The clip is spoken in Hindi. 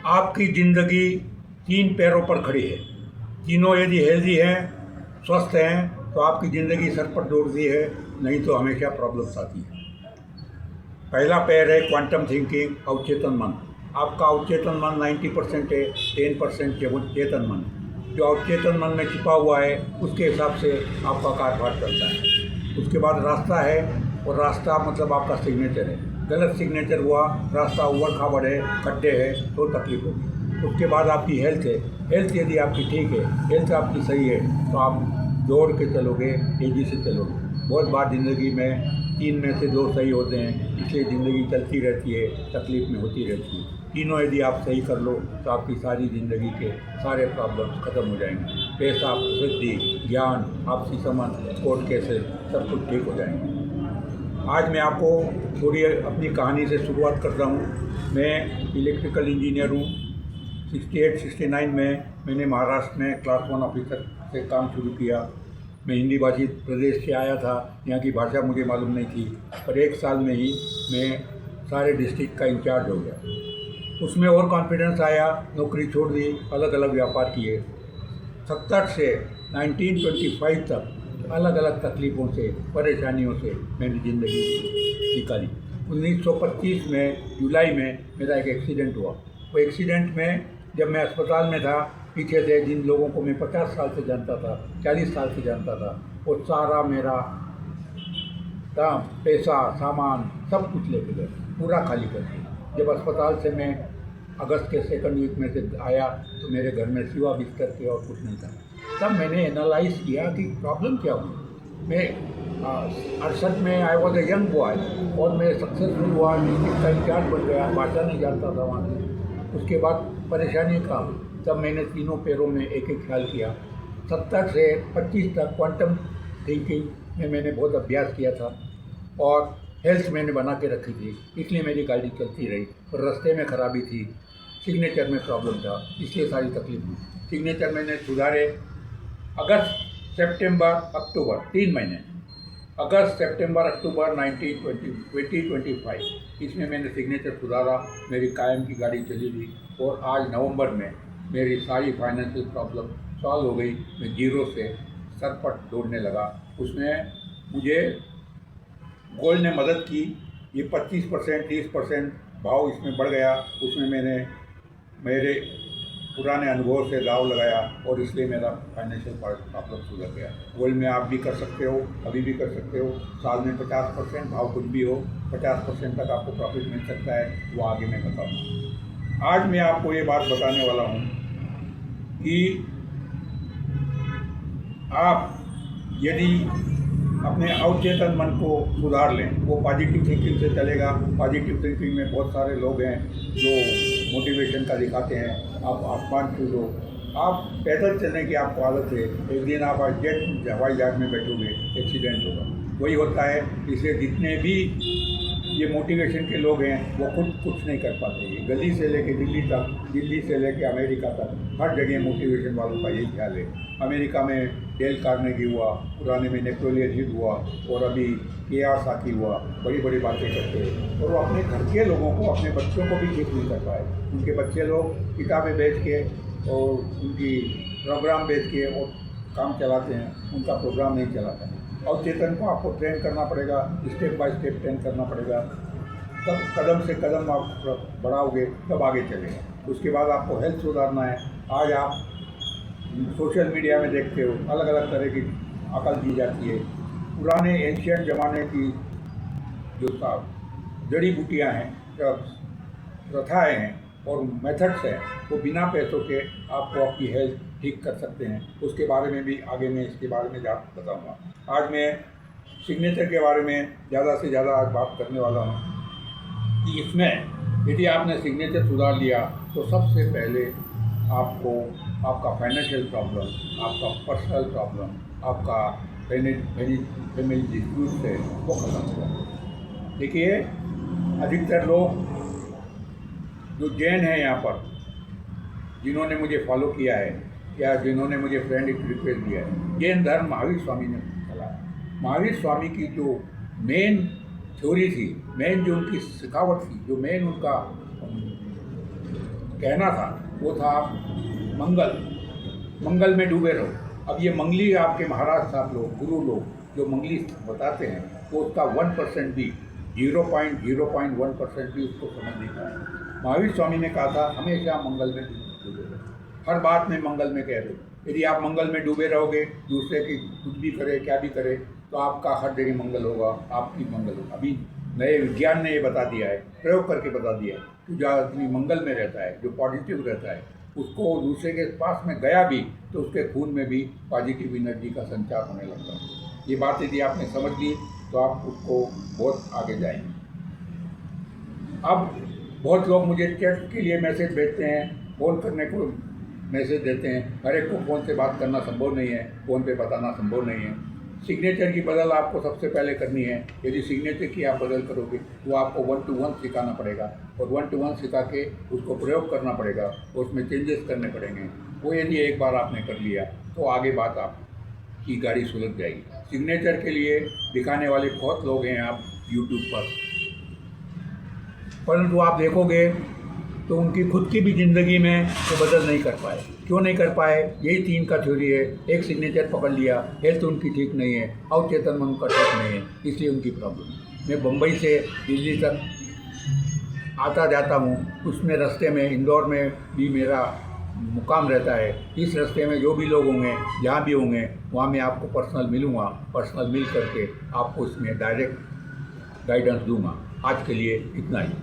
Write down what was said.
आपकी ज़िंदगी तीन पैरों पर खड़ी है। तीनों यदि हेल्दी हैं, स्वस्थ हैं, तो आपकी ज़िंदगी सर पर दौड़ती है, नहीं तो हमेशा प्रॉब्लम्स आती है। पहला पैर है क्वांटम थिंकिंग, अवचेतन मन। आपका अवचेतन मन 90% है, 10% चेतन मन। जो अवचेतन मन में छिपा हुआ है उसके हिसाब से आपका कारोबार चलता है। उसके बाद रास्ता है, और रास्ता मतलब आपका सिग्नेचर है। गलत सिग्नेचर हुआ, रास्ता उबड़ खाबड़ है, खड्डे है, तो तकलीफ होगी। उसके बाद आपकी हेल्थ है। हेल्थ यदि आपकी ठीक है, हेल्थ आपकी सही है, तो आप दौड़ के चलोगे, तेज़ी से चलोगे। बहुत बार ज़िंदगी में तीन में से दो सही होते हैं, इसलिए ज़िंदगी चलती रहती है, तकलीफ में होती रहती है। तीनों यदि आप सही कर लो तो आपकी सारी ज़िंदगी के सारे प्रॉब्लम्स ख़त्म हो जाएंगे। पैसा, प्रसिद्धि, ज्ञान, आपसी संबंध, कोर्ट केसेस, सब कुछ ठीक हो जाएंगे। आज मैं आपको थोड़ी अपनी कहानी से शुरुआत करता हूँ। मैं इलेक्ट्रिकल इंजीनियर हूँ। 68-69 में मैंने महाराष्ट्र में क्लास 1 ऑफिसर से काम शुरू किया। मैं हिंदी भाषी प्रदेश से आया था, यहाँ की भाषा मुझे मालूम नहीं थी, पर एक साल में ही मैं सारे डिस्ट्रिक्ट का इंचार्ज हो गया। उसमें और कॉन्फिडेंस आया, नौकरी छोड़ दी, अलग अलग व्यापार किए। 70 से 1925 तक अलग अलग तकलीफ़ों से, परेशानियों से मैंने ज़िंदगी निकाली। 1925 में जुलाई में मेरा एक एक्सीडेंट हुआ। वो एक्सीडेंट में जब मैं अस्पताल में था, पीछे से जिन लोगों को मैं 50 साल से जानता था, 40 साल से जानता था, वो सारा मेरा काम, पैसा, सामान सब कुछ लेके गए, पूरा खाली कर दिया। जब अस्पताल से मैं अगस्त के सेकंड वीक में से आया तो मेरे घर में सिवा बिस्तर के और कुछ नहीं था। तब मैंने एनालाइज किया कि प्रॉब्लम क्या हुई। मैं 68 में I was a young boy, और मैं सक्सेसफुल हुआ, डिस्ट्रिक्ट का इंचार्ज बन गया, भाषा नहीं जानता था वहाँ की। उसके बाद परेशानी का, तब मैंने तीनों पैरों में एक एक ख्याल किया। 70 से 25 तक क्वांटम थिंकिंग में मैंने बहुत अभ्यास किया था, और हेल्थ मैंने बना के रखी थी, इसलिए मेरी गाड़ी चलती रही। पर रास्ते में खराबी थी, सिग्नेचर में प्रॉब्लम था, इसलिए सारी तकलीफ हुई। सिग्नेचर मैंने सुधारे। अगस्त, सितंबर, अक्टूबर, 3 महीने। अगस्त, सितंबर, अक्टूबर 2025 इसमें मैंने सिग्नेचर सुधारा, मेरी कायम की गाड़ी चली गई, और आज नवंबर में मेरी सारी फाइनेंशियल प्रॉब्लम सॉल्व हो गई। मैं जीरो से सर पर दौड़ने लगा। उसमें मुझे गोल्ड ने मदद की। ये 25%, 30% भाव इसमें बढ़ गया। उसमें मैंने मेरे पुराने अनुभव से दाव लगाया, और इसलिए मेरा फाइनेंशियल प्रॉब्लम सुधर गया। गोल्ड में आप भी कर सकते हो, अभी भी कर सकते हो। साल में 50%, भाव कुछ भी हो, 50% तक आपको प्रॉफिट मिल सकता है। वो आगे मैं बताऊँगा। आज मैं आपको ये बात बताने वाला हूँ कि आप यदि अपने अवचेतन मन को सुधार लें, वो पॉजिटिव थिंकिंग से चलेगा। पॉजिटिव थिंकिंग में बहुत सारे लोग हैं जो मोटिवेशन का दिखाते हैं, आप आसमान छू लो, आप पैदल चलने की आपको आदत है, एक दिन आप जेट हवाई जहाज में बैठोगे, एक्सीडेंट होगा। वही होता है। इसलिए जितने भी ये मोटिवेशन के लोग हैं वो खुद कुछ नहीं कर पाते। ये गली से लेके दिल्ली तक, दिल्ली से लेके अमेरिका तक, हर जगह मोटिवेशन वालों का यही ख्याल है। अमेरिका में डेल कार्नेगी हुआ, पुराने में नेपोलियन हिल हुआ, और अभी कियासाकी हुआ, बड़ी बड़ी बातें करते हैं, और वो अपने घर के लोगों को, अपने बच्चों को भी ठीक नहीं कर पाए। उनके बच्चे लोग किताबें बेच के और उनकी प्रोग्राम बेच के और काम चलाते हैं, उनका प्रोग्राम नहीं चलाता है। अवचेतन को आपको ट्रेन करना पड़ेगा, स्टेप बाय स्टेप ट्रेन करना पड़ेगा। तब कदम से कदम आप बढ़ाओगे, तब आगे चलेगा। उसके बाद आपको हेल्थ सुधारना है। आज आप सोशल मीडिया में देखते हो, अलग अलग तरह की अकल दी जाती है। पुराने एंशियंट ज़माने की जो जड़ी बूटियाँ हैं, प्रथाएँ हैं और मेथड्स हैं, वो बिना पैसों के आपको आपकी हेल्थ ठीक कर सकते हैं। उसके बारे में भी आगे मैं इसके बारे में बताऊँगा। आज मैं सिग्नेचर के बारे में ज़्यादा से ज़्यादा आज बात करने वाला हूँ कि इसमें यदि आपने सिग्नेचर सुधार लिया तो सबसे पहले आपको आपका फाइनेंशियल प्रॉब्लम, आपका पर्सनल प्रॉब्लम, आपका फैमिली डिस्प्यूट है, वो खत्म हो जाए। देखिए, अधिकतर लोग जो जैन हैं यहाँ पर, जिन्होंने मुझे फॉलो किया है या जिन्होंने मुझे फ्रेंड रिक्वेस्ट दिया है, जैन धर्म महावीर स्वामी ने चलाया। महावीर स्वामी की जो मेन थ्योरी थी, मेन जो उनकी सिखावट थी, जो मेन उनका कहना था वो था आप मंगल में डूबे रहो। अब ये मंगली आपके महाराज साहब लोग, गुरु लोग जो मंगली बताते हैं, वो उसका 1% भी 0.1% भी उसको समझ नहीं पाया। महावीर स्वामी ने कहा था हमेशा मंगल में डूबे रहो, हर बात में मंगल में कह रहे हो। यदि आप मंगल में डूबे रहोगे, दूसरे की कुछ भी करे क्या भी करे, तो आपका हर जगह मंगल होगा, आपकी मंगल होगा। अभी नए विज्ञान ने ये बता दिया है, प्रयोग करके बता दिया है कि जो आदमी मंगल में रहता है, जो पॉजिटिव रहता है, उसको दूसरे के पास में गया भी तो उसके खून में भी पॉजिटिव एनर्जी का संचार होने लगता है। ये बात यदि आपने समझ ली तो आप उसको बहुत आगे जाएंगे। अब बहुत लोग मुझे चैट के लिए मैसेज भेजते हैं, फ़ोन करने को मैसेज देते हैं। हर एक को फ़ोन से बात करना संभव नहीं है, फ़ोन पे बताना संभव नहीं है। सिग्नेचर की बदल आपको सबसे पहले करनी है। यदि सिग्नेचर की आप बदल करोगे तो आपको 1 to 1 सिखाना पड़ेगा, और 1 to 1 सिखा के उसको प्रयोग करना पड़ेगा, उसमें चेंजेस करने पड़ेंगे। वो यदि एक बार आपने कर लिया तो आगे बात आपकी गाड़ी सुलझ जाएगी। सिग्नेचर के लिए दिखाने वाले बहुत लोग हैं आप यूट्यूब पर, परंतु आप देखोगे तो उनकी खुद की भी ज़िंदगी में वो बदल नहीं कर पाए। क्यों नहीं कर पाए? यही 3 का थ्योरी है। एक सिग्नेचर पकड़ लिया, हेल्थ उनकी ठीक नहीं है, अवचेतन मन उनका ठीक नहीं है, इसलिए उनकी प्रॉब्लम है। मैं बम्बई से दिल्ली तक आता जाता हूँ, उसमें रास्ते में इंदौर में भी मेरा मुकाम रहता है। इस रास्ते में जो भी लोग होंगे, जहाँ भी होंगे, वहाँ मैं आपको पर्सनल मिलूँगा। पर्सनल मिल करके आपको इसमें डायरेक्ट गाइडेंस दूँगा। आज के लिए इतना ही।